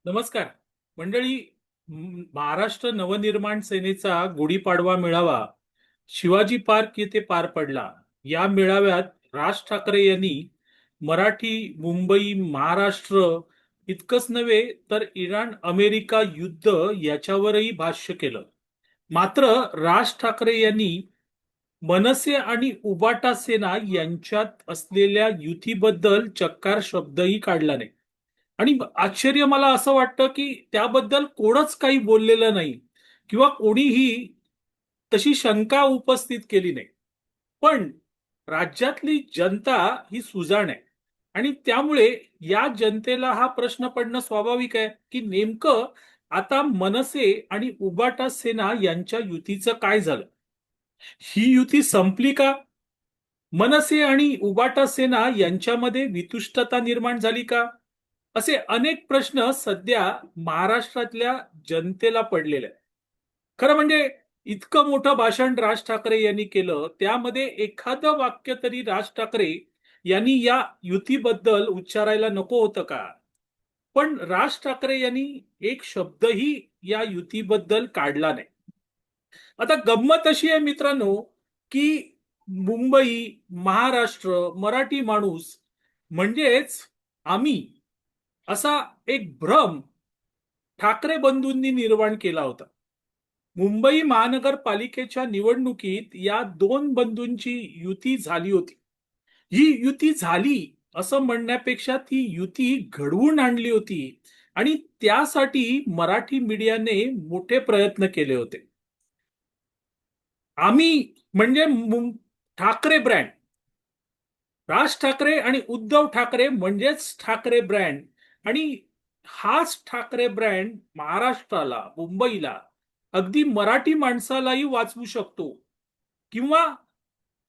नमस्कार मंडळी. महाराष्ट्र नवनिर्माण सेनेचा गुढीपाडवा मेळावा शिवाजी पार्क येथे पार पडला. या मेळाव्यात राज ठाकरे यांनी मराठी, मुंबई, महाराष्ट्र इतकंच नव्हे तर इराण अमेरिका युद्ध याच्यावरही भाष्य केलं. मात्र राज ठाकरे यांनी मनसे आणि उबाटा सेना यांच्यात असलेल्या युतीबद्दल चक्कार शब्दही काढला नाही. आणि आश्चर्य मला असं वाटतं की त्याबद्दल कोणच काही बोललेलं नाही किंवा कोणीही तशी शंका उपस्थित केली नाही. पण राज्यातली जनता ही सुजाण आहे आणि त्यामुळे या जनतेला हा प्रश्न पडणं स्वाभाविक आहे की नेमकं आता मनसे आणि उबाटा सेना यांच्या युतीचं काय झालं. ही युती संपली का? मनसे आणि उबाटा सेना यांच्यामध्ये वितुष्टता निर्माण झाली का? असे अनेक प्रश्न सध्या महाराष्ट्रातल्या जनतेला पडलेले आहेत. खरं म्हणजे इतकं मोठं भाषण राज ठाकरे यांनी केलं, त्यामध्ये एखादं वाक्य तरी राज ठाकरे यांनी या युतीबद्दल उच्चारायला नको होतं का? पण राज ठाकरे यांनी एक शब्दही या युतीबद्दल काढला नाही. आता गंमत अशी आहे मित्रांनो, की मुंबई, महाराष्ट्र, मराठी माणूस म्हणजेच आम्ही, असा एक भ्रम ठाकरे बंधूंनी निर्माण केला होता. मुंबई महानगरपालिकेच्या निवडणुकीत या दोन बंधूंची युती झाली होती. ही युती झाली असं म्हणण्यापेक्षा ती युती घडवून आणली होती आणि त्यासाठी मराठी मीडियाने मोठे प्रयत्न केले होते. आम्ही म्हणजे ठाकरे ब्रँड, राज ठाकरे आणि उद्धव ठाकरे म्हणजेच ठाकरे ब्रँड. आणि हाच ठाकरे ब्रँड महाराष्ट्राला, मुंबईला, अगदी मराठी माणसालाही वाचवू शकतो. किंवा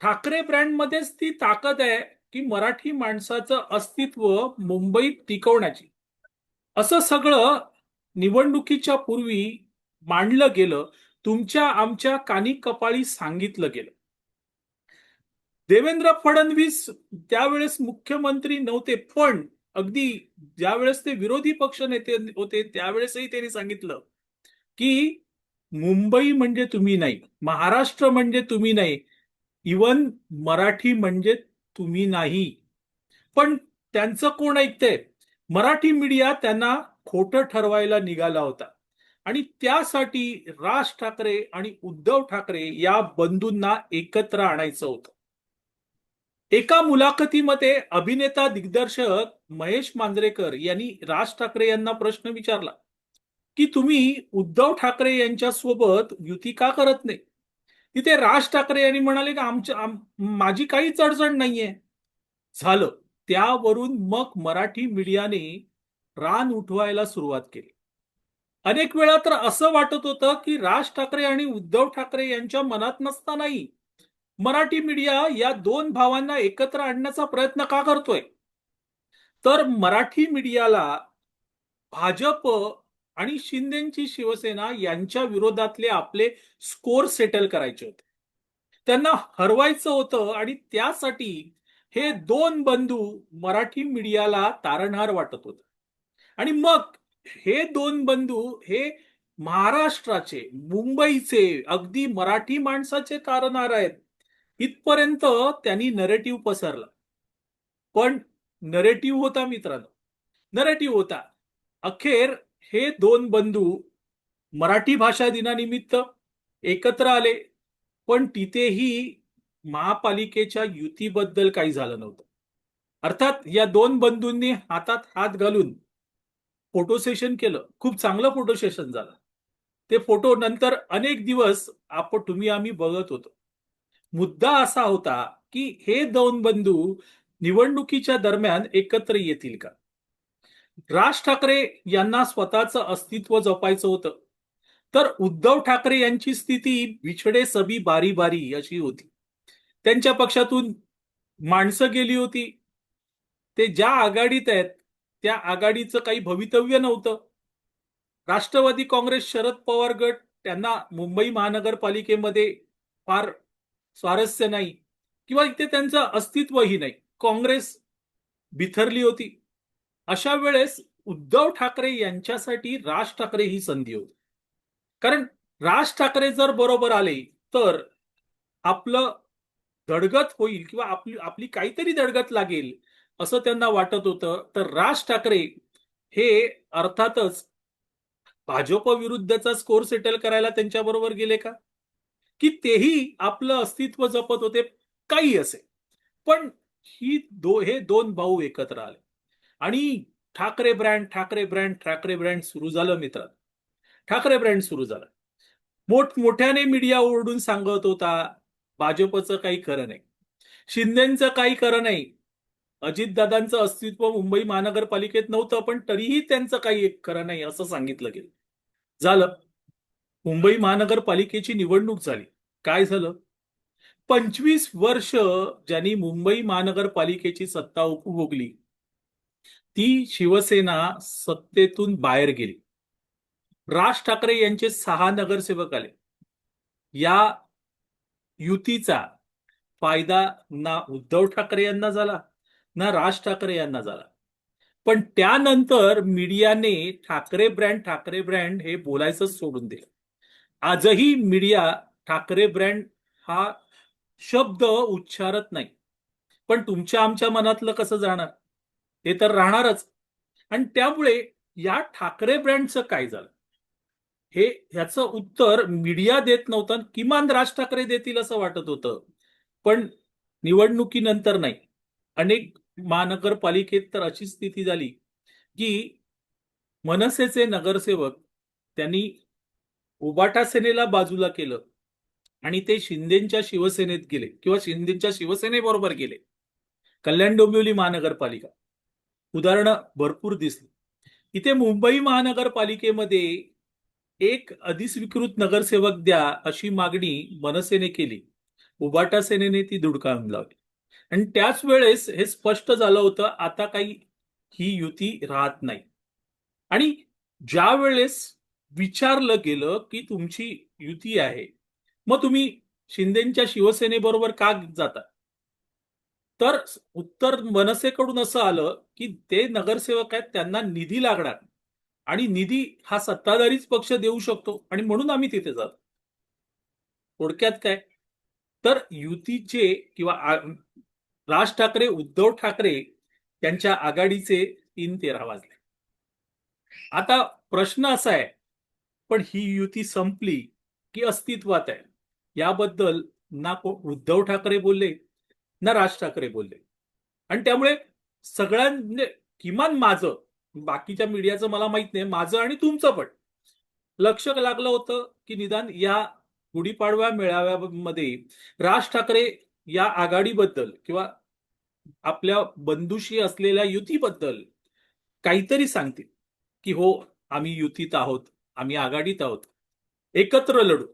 ठाकरे ब्रँड मध्येच ती ताकद आहे की मराठी माणसाचं अस्तित्व मुंबईत टिकवण्याची. असं सगळं निवडणुकीच्या पूर्वी मांडलं गेलं, तुमच्या आमच्या कानी कपाळी सांगितलं गेलं. देवेंद्र फडणवीस त्यावेळेस मुख्यमंत्री नव्हते, पण अगदी ज्यावेळेस ते विरोधी पक्ष नेते होते त्यावेळेसही त्यांनी सांगितलं की मुंबई म्हणजे तुम्ही नाही, महाराष्ट्र म्हणजे तुम्ही नाही, इवन मराठी म्हणजे तुम्ही नाही. पण त्यांचं कोण ऐकतंय? मराठी मीडिया त्यांना खोटं ठरवायला निघाला होता. आणि त्यासाठी राज ठाकरे आणि उद्धव ठाकरे या बंधूंना एकत्र आणायचं होतं. एका मुलाखतीमध्ये अभिनेता दिग्दर्शक महेश मांजरेकर यांनी राज ठाकरे यांना प्रश्न विचारला की तुम्ही उद्धव ठाकरे यांच्या सोबत युती का करत नाही. तिथे राज ठाकरे यांनी म्हणाले की माझी काहीच अडचण नाहीये. झालं. त्यावरून मग मराठी मीडियाने रान उठवायला सुरुवात केली. अनेक वेळा तर असं वाटत होतं की राज ठाकरे आणि उद्धव ठाकरे यांच्या मनात नसतानाही मराठी मीडिया या दोन भावांना एकत्र आणण्याचा प्रयत्न का करतोय. तर मराठी मीडियाला भाजप आणि शिंदेची शिवसेना यांच्या विरोधातले आपले स्कोर सेटल करायचे होते. त्यांना हरवायचं होतं आणि त्यासाठी हे दोन बंधू मराठी मीडियाला तारणहार वाटत होते. आणि मग हे दोन बंधू हे महाराष्ट्राचे, मुंबईचे, अगदी मराठी माणसाचे तारणहार आहेत इथपर्यंत त्यांनी नरेटिव्ह पसरला. पण नरेटिव्ह होता मित्रांनो, नरेटिव्ह होता. अखेर हे दोन बंधू मराठी भाषा दिनानिमित्त एकत्र आले, पण तिथेही महापालिकेच्या युतीबद्दल काही झालं नव्हतं. अर्थात या दोन बंधूंनी हातात हात घालून फोटो सेशन केलं. खूप चांगलं फोटो सेशन झालं. ते फोटो नंतर अनेक दिवस तुम्ही आम्ही बघत होतो. मुद्दा असा होता की हे दोन बंधू निवडणुकीच्या दरम्यान एकत्र येतील का? राज ठाकरे यांना स्वतःचं अस्तित्व जपायचं होतं, तर उद्धव ठाकरे यांची स्थिती बिछडे सभी बारी बारी अशी होती. त्यांच्या पक्षातून माणसं गेली होती. ते ज्या आघाडीत आहेत त्या आघाडीचं काही भवितव्य नव्हतं. राष्ट्रवादी काँग्रेस, शरद पवार गट, त्यांना मुंबई महानगरपालिकेमध्ये फार स्वारस्य नाही किंवा इथे त्यांचं अस्तित्वही नाही. काँग्रेस बिथरली होती. अशा वेळेस उद्धव ठाकरे यांच्यासाठी राज ठाकरे ही संधी होती. कारण राज ठाकरे जर बरोबर आले तर आपलं धडगत होईल किंवा आपली आपली काहीतरी धडगत लागेल असं त्यांना वाटत होतं. तर राज ठाकरे हे अर्थातच भाजप विरुद्धचा स्कोर सेटल करायला त्यांच्याबरोबर गेले का, की तेही आपलं अस्तित्व जपत होते, काही असे. पण हे दोन भाऊ एकत्र आले आणि Thackeray brand Thackeray brand Thackeray brand सुरू झालं मित्र. ठाकरे ब्रँड सुरू झालं. मोठमोठ्याने मीडिया ओरडून सांगत होता भाजपचं काही खरं नाही, शिंदेचं काही खरं नाही, अजितदादांचं अस्तित्व मुंबई महानगरपालिकेत नव्हतं पण तरीही त्यांचं काही एक खरं नाही असं सांगितलं गेलं. झालं. मुंबई महानगरपालिकेची निवडणूक झाली. काय झालं? 25 वर्ष ज्यांनी मुंबई महानगरपालिकेची सत्ता उपभोगली ती शिवसेना सत्तेतून बाहेर गेली. राज ठाकरे यांचे 6 नगरसेवक आले. या युतीचा फायदा ना उद्धव ठाकरे यांना झाला ना राज ठाकरे यांना झाला. पण त्यानंतर मीडियाने ठाकरे ब्रँड हे बोलायचंच सोडून दिलं. आजही मीडिया ठाकरे ब्रँड हा शब्द उच्चारत नाही. पण तुमच्या आमच्या मनातलं कसं जाणार, ते तर राहणारच. आणि त्यामुळे या ठाकरे ब्रँडचं काय झालं हे ह्याचं उत्तर मीडिया देत नव्हतं. किमान राज ठाकरे देतील असं वाटत होतं. पण निवडणुकीनंतर नाही. अनेक महानगरपालिकेत तर अशी स्थिती झाली की मनसेचे नगरसेवक त्यांनी उबाटा सेनेला बाजूला केलं आणि ते शिंदेच्या शिवसेनेत गेले किंवा शिंदेच्या शिवसेनेबरोबर गेले. कल्याण डोंबिवली महानगरपालिका उदाहरणं भरपूर दिसली. इथे मुंबई महानगरपालिकेमध्ये एक अधिस्वीकृत नगरसेवक द्या अशी मागणी मनसेने केली. उबाटा सेनेने ती धुडकावून लावली आणि त्याच वेळेस हे स्पष्ट झालं होतं आता काही ही युती राहत नाही. आणि ज्या वेळेस विचारलं गेलं की तुमची युती आहे मग तुम्ही शिंदेच्या शिवसेनेबरोबर का जाता, तर उत्तर मनसेकडून असं आलं की ते नगरसेवक आहेत त्यांना निधी लागणार आणि निधी हा सत्ताधारीच पक्ष देऊ शकतो आणि म्हणून आम्ही तिथे जातो. थोडक्यात काय, तर युतीचे किंवा राज ठाकरे उद्धव ठाकरे यांच्या आघाडीचे 3-13 वाजले. आता प्रश्न असा आहे, पण ही युती संपली की अस्तित्वात आहे याबद्दल ना उद्धव ठाकरे बोलले ना राज ठाकरे बोलले. आणि त्यामुळे म्हणजे किमान माझं, बाकीच्या मीडियाचं मला माहित नाही, माझं आणि तुमचं पण लक्ष लागलं होतं की निदान या गुढीपाडव्या मेळाव्यामध्ये राज ठाकरे या आघाडीबद्दल किंवा आपल्या बंधुशी असलेल्या युतीबद्दल काहीतरी सांगतील की हो आम्ही युतीत आहोत, आम्ही आघाडीत आहोत, एकत्र लढू.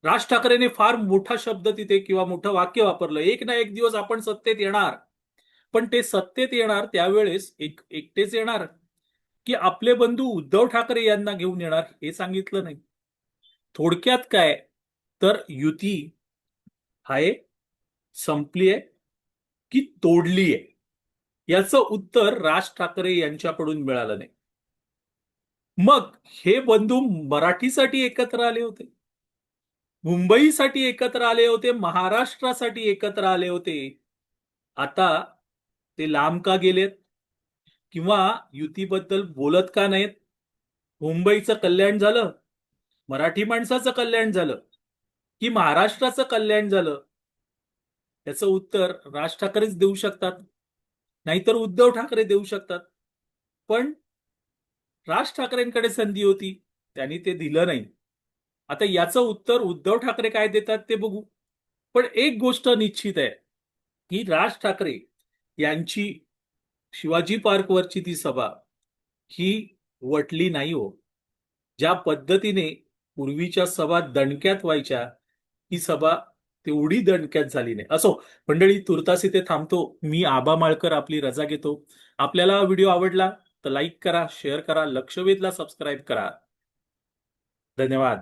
राज ठाकरेने फार मोठा शब्द तिथे किंवा मोठं वाक्य वापरलं, एक ना एक दिवस आपण सत्तेत येणार. पण ते सत्तेत येणार त्यावेळेस एकटेच येणार की आपले बंधू उद्धव ठाकरे यांना घेऊन येणार हे सांगितलं नाही. थोडक्यात काय, तर युती आहे संपली आहे की तोडली आहे याचं उत्तर राज ठाकरे यांच्याकडून मिळालं नाही. मग हे बंधू मराठीसाठी एकत्र आले होते, मुंबईसाठी एकत्र आले होते, महाराष्ट्रासाठी एकत्र आले होते. आता ते लांब का गेलेत किंवा युतीबद्दल बोलत का नाहीत? मुंबईचं कल्याण झालं, मराठी माणसाचं कल्याण झालं की महाराष्ट्राचं कल्याण झालं, याचं उत्तर राज ठाकरेच देऊ शकतात, नाहीतर उद्धव ठाकरे देऊ शकतात. पण राज ठाकरेंकडे संधी होती, त्यांनी ते दिलं नाही. आता याचं उत्तर उद्धव ठाकरे काय देतात ते बघू. पण एक गोष्ट निश्चित आहे की राज ठाकरे यांची शिवाजी पार्कवरची ती सभा ही वटली नाही हो. ज्या पद्धतीने पूर्वीच्या सभा दणक्यात व्हायच्या ही सभा तेवढी दणक्यात झाली नाही. असो मंडळी, तुर्तास इथे थांबतो. मी आबा माळकर आपली रजा घेतो. आपल्याला व्हिडिओ आवडला तर लाईक करा, शेअर करा, लक्षवेधला सबस्क्राईब करा. धन्यवाद.